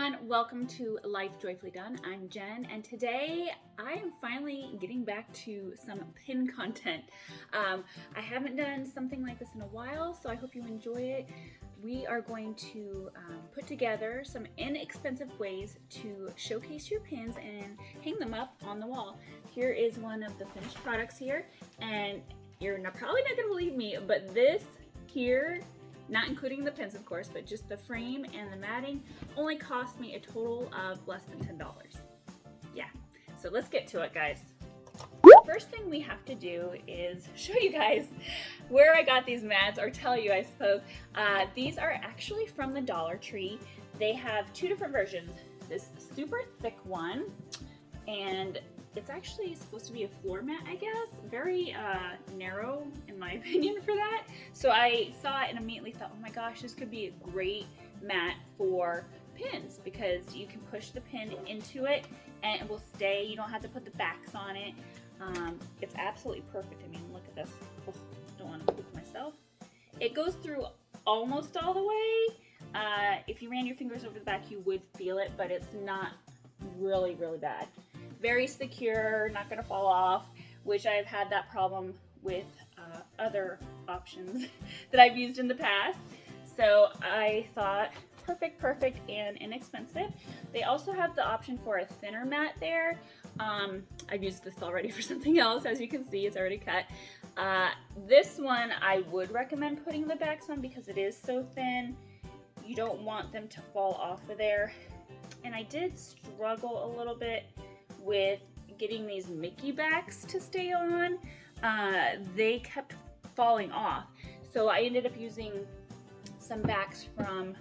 everyone, welcome to Life Joyfully Done. I'm Jen, and today I am finally getting back to some pin content. I haven't done something like this in a while, so I hope you enjoy it. We are going to put together some inexpensive ways to showcase your pins and hang them up on the wall. Here is one of the finished products here, and you're probably not going to believe me, but this here, not including the pins of course, but just the frame and the matting, only cost me a total of less than $10. Yeah, so let's get to it, guys. First thing we have to do is show you guys where I got these mats, or tell you, I suppose. These are actually from the Dollar Tree. They have two different versions. This super thick one, and it's actually supposed to be a floor mat, I guess. Very narrow, in my opinion, for that. So I saw it and immediately thought, oh my gosh, this could be a great mat for pins, because you can push the pin into it and it will stay. You don't have to put the backs on it. It's absolutely perfect. I mean, look at this. Oh, don't want to poke myself. It goes through almost all the way. If you ran your fingers over the back, you would feel it, but it's not really, really bad. Very secure, not gonna fall off, which I've had that problem with other options that I've used in the past. So I thought perfect and inexpensive. They also have the option for a thinner mat there. I've used this already for something else. As you can see, it's already cut. This one I would recommend putting the backs on because it is so thin. You don't want them to fall off of there. And I did struggle a little bit with getting these Mickey backs to stay on. They kept falling off. So I ended up using some backs from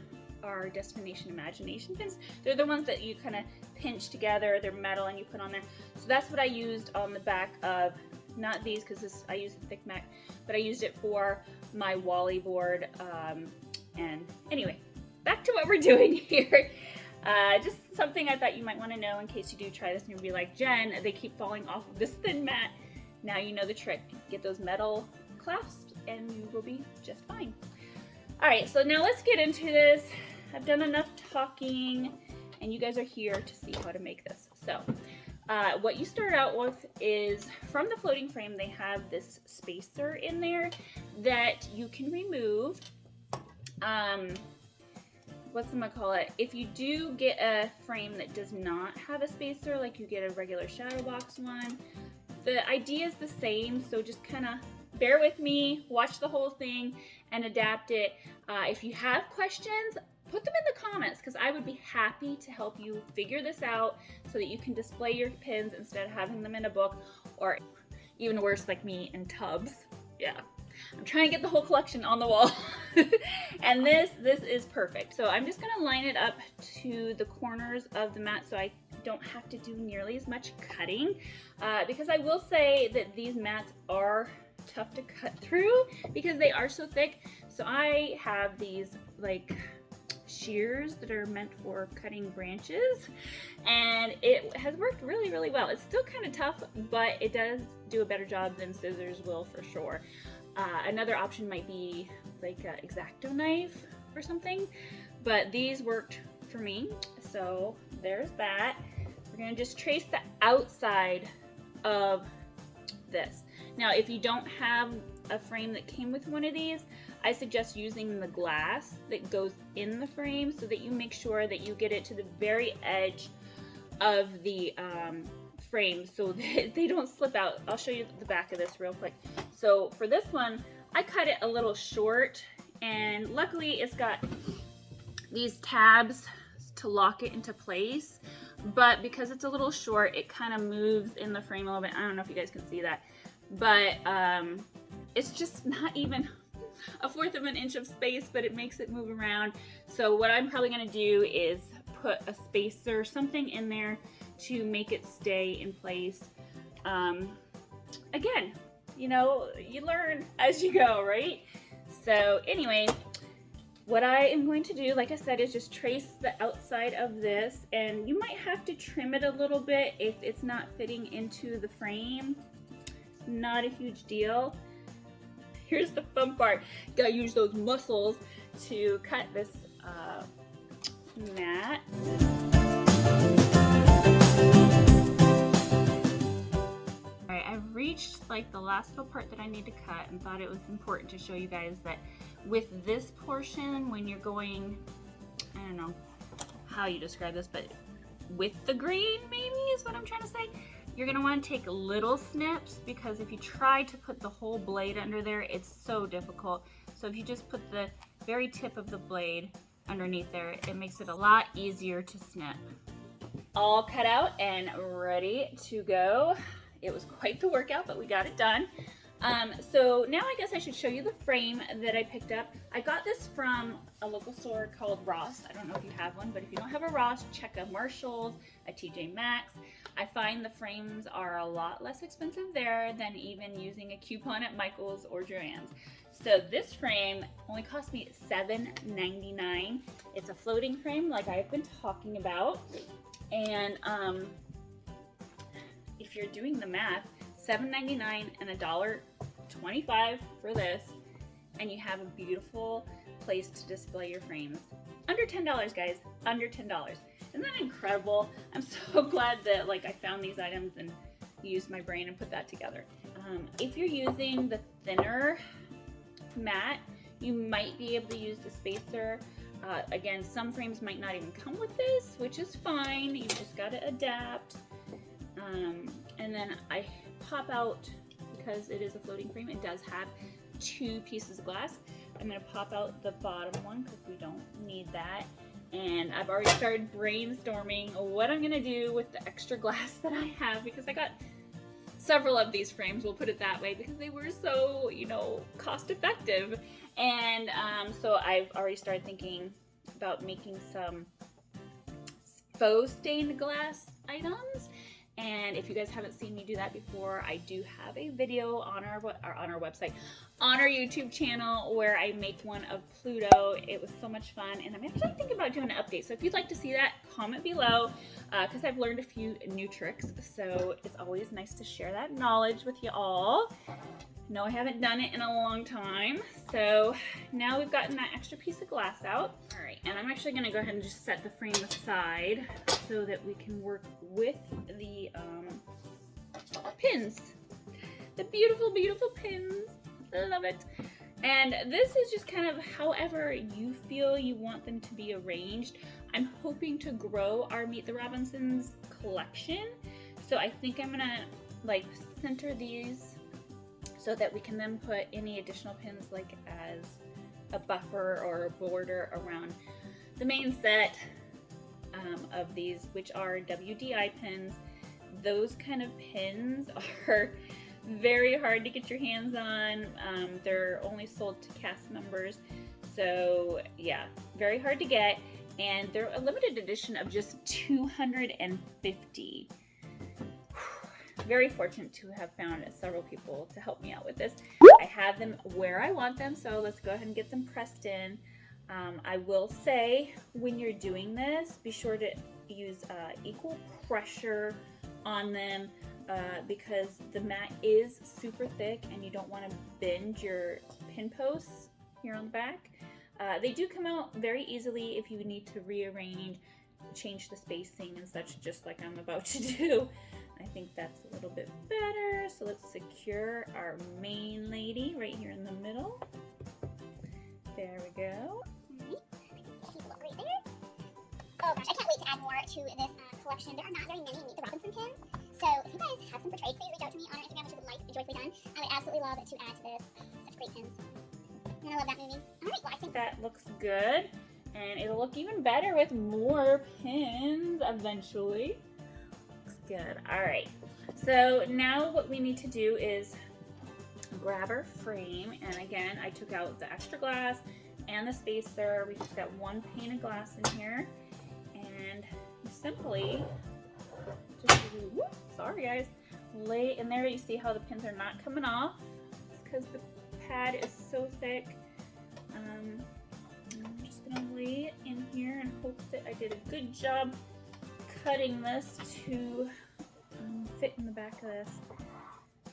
our Destination Imagination pins. They're the ones that you kind of pinch together. They're metal and you put on there. So that's what I used on the back of, not these because I used the thick mat, but I used it for my Wally board. And anyway, back to what we're doing here. Just something I thought you might want to know in case you do try this and you'll be like, Jen, they keep falling off of this thin mat. Now you know the trick. Get those metal clasps and you will be just fine. Alright, so now let's get into this. I've done enough talking and you guys are here to see how to make this. So what you start out with is, from the floating frame, they have this spacer in there that you can remove. If you do get a frame that does not have a spacer, like you get a regular shadow box one, the idea is the same, so just kind of bear with me, watch the whole thing and adapt it. If you have questions, put them in the comments, because I would be happy to help you figure this out so that you can display your pins instead of having them in a book, or even worse, like me, in tubs. Yeah. I'm trying to get the whole collection on the wall. And this is perfect. So I'm just gonna line it up to the corners of the mat so I don't have to do nearly as much cutting, because I will say that these mats are tough to cut through because they are so thick. So I have these like shears that are meant for cutting branches, and it has worked really well. It's still kind of tough, but it does do a better job than scissors will for sure. Another option might be like an X-Acto knife or something, but these worked for me. So there's that. We're gonna just trace the outside of this. Now, if you don't have a frame that came with one of these, I suggest using the glass that goes in the frame so that you make sure that you get it to the very edge of the frame so that they don't slip out. I'll show you the back of this real quick. So for this one, I cut it a little short, and luckily it's got these tabs to lock it into place, but because it's a little short, it kind of moves in the frame a little bit. I don't know if you guys can see that, but it's just not even a 1/4 of an inch of space, but it makes it move around. So what I'm probably gonna do is put a spacer, something in there to make it stay in place. Again, you know, you learn as you go, right? So anyway, what I am going to do, like I said, is just trace the outside of this, and you might have to trim it a little bit if it's not fitting into the frame. Not a huge deal. Here's the fun part. Gotta use those muscles to cut this mat. like the last little part that I need to cut, and thought it was important to show you guys that with this portion, when you're going, I don't know how you describe this, but with the grain maybe is what I'm trying to say, you're gonna want to take little snips, because if you try to put the whole blade under there, it's so difficult. So if you just put the very tip of the blade underneath there, it makes it a lot easier to snip. All cut out and ready to go. It was quite the workout, but we got it done. So now I guess I should show you the frame that I picked up. I got this from a local store called Ross. I don't know if you have one, but if you don't have a Ross, check a Marshall's, a TJ Maxx. I find the frames are a lot less expensive there than even using a coupon at Michael's or Joann's. So this frame only cost me $7.99. It's a floating frame like I've been talking about. And if you're doing the math, $7.99 and $1.25 for this, and you have a beautiful place to display your frames. Under $10, guys, under $10. Isn't that incredible? I'm so glad that I found these items and used my brain and put that together. If you're using the thinner mat, you might be able to use the spacer. Again, some frames might not even come with this, which is fine. You just got to adapt. And then I pop out, because it is a floating frame, it does have 2 pieces of glass. I'm going to pop out the bottom one because we don't need that. And I've already started brainstorming what I'm going to do with the extra glass that I have, because I got several of these frames, we'll put it that way, because they were so, cost effective. And so I've already started thinking about making some faux stained glass items. And if you guys haven't seen me do that before, I do have a video on our website, on our YouTube channel, where I make one of Pluto. It was so much fun, and I'm actually thinking about doing an update. So if you'd like to see that, comment below, because I've learned a few new tricks. So it's always nice to share that knowledge with you all. No, I haven't done it in a long time. So now we've gotten that extra piece of glass out. All right, and I'm actually gonna go ahead and just set the frame aside so that we can work with the pins. The beautiful, beautiful pins. I love it. And this is just kind of however you feel you want them to be arranged. I'm hoping to grow our Meet the Robinsons collection. So I think I'm gonna center these so that we can then put any additional pins as a buffer or a border around the main set of these, which are WDI pins. Those kind of pins are very hard to get your hands on. They're only sold to cast members, so yeah, very hard to get, and they're a limited edition of just 250. Very fortunate to have found several people to help me out with this. I have them where I want them, so let's go ahead and get them pressed in. I will say, when you're doing this, be sure to use equal pressure on them, because the mat is super thick and you don't want to bend your pin posts here on the back. They do come out very easily if you need to rearrange, change the spacing and such, just like I'm about to do. I think that's a little bit better. So let's secure our main lady right here in the middle. There we go. Right there. Oh gosh, I can't wait to add more to this collection. There are not very many Meet the Robinson pins. So if you guys have some for trade, please reach out to me on our Instagram, which is Joyfully Dunn. I would absolutely love to add to this. Such great pins. And I love that movie. Alright, well I think that looks good. And it'll look even better with more pins eventually. Good. All right, so now what we need to do is grab our frame, and again I took out the extra glass and the spacer. We just got one pane of glass in here, and you simply just sorry guys, lay in there. You see how the pins are not coming off? It's because the pad is so thick. I'm just gonna lay it in here and hope that I did a good job cutting this to fit in the back of this.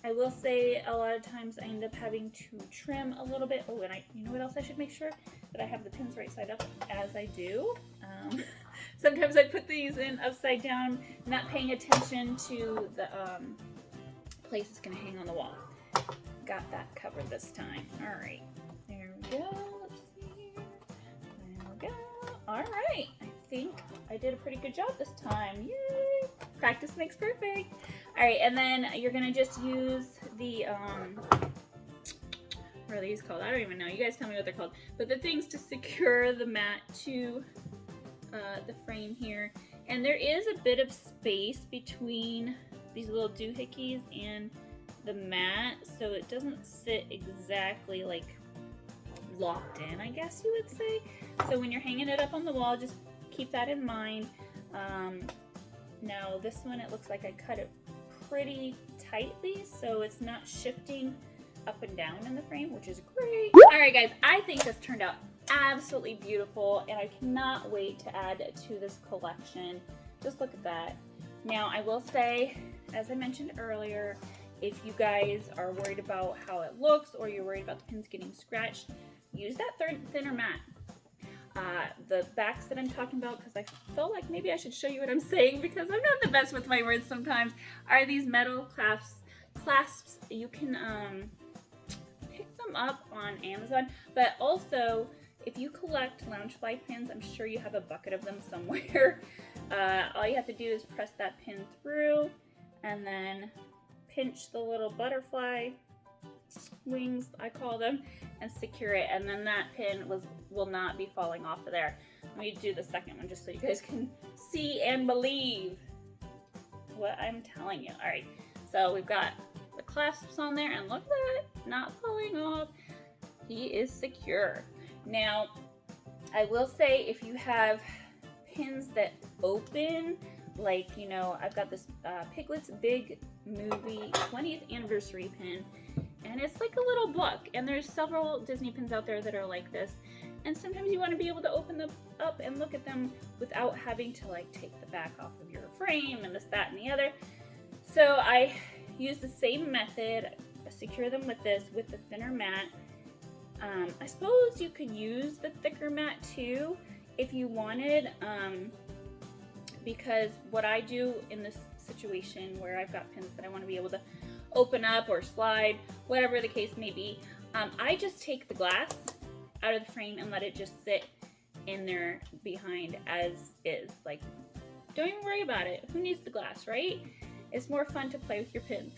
I will say a lot of times I end up having to trim a little bit. Oh, and you know what else I should make sure? That I have the pins right side up as I do. Sometimes I put these in upside down, not paying attention to the place it's going to hang on the wall. got that covered this time. All right, there we go. Let's see here. There we go. All right, I think I did a pretty good job this time. Yay! Practice makes perfect. All right, and then you're gonna just use the what are these called? I don't even know. You guys tell me what they're called. But the things to secure the mat to the frame here. And there is a bit of space between these little doohickeys and the mat, so it doesn't sit exactly like locked in, I guess you would say. So when you're hanging it up on the wall, just keep that in mind. Now this one, it looks like I cut it pretty tightly, so it's not shifting up and down in the frame, which is great. All right, guys, I think this turned out absolutely beautiful, and I cannot wait to add to this collection. Just look at that. Now, I will say, as I mentioned earlier, if you guys are worried about how it looks or you're worried about the pins getting scratched, use that thinner mat. The backs that I'm talking about, because I felt like maybe I should show you what I'm saying because I'm not the best with my words sometimes, are these metal clasps. You can pick them up on Amazon, but also if you collect Loungefly pins, I'm sure you have a bucket of them somewhere. All you have to do is press that pin through and then pinch the little butterfly wings, I call them, and secure it, and then that pin will not be falling off of there. Let me do the second one just so you guys can see and believe what I'm telling you. All right, so we've got the clasps on there, and look at that, not falling off. He is secure. Now, I will say if you have pins that open, like, you know, I've got this Piglet's Big Movie 20th anniversary pin, and it's like a little book, and there's several Disney pins out there that are like this, and sometimes you want to be able to open them up and look at them without having to like take the back off of your frame and this, that, and the other. So I use the same method, secure them with this, with the thinner mat. I suppose you could use the thicker mat too if you wanted, because what I do in this situation where I've got pins that I want to be able to open up or slide, whatever the case may be, I just take the glass out of the frame and let it just sit in there behind as is. Like, don't even worry about it. Who needs the glass, right? It's more fun to play with your pins.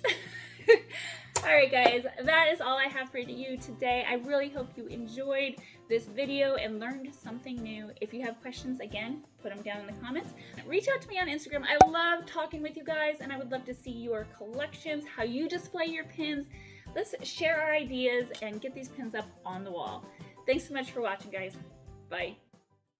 Alright guys, that is all I have for you today. I really hope you enjoyed this video and learned something new. If you have questions, again, put them down in the comments. Reach out to me on Instagram. I love talking with you guys, and I would love to see your collections, how you display your pins. Let's share our ideas and get these pins up on the wall. Thanks so much for watching, guys. Bye.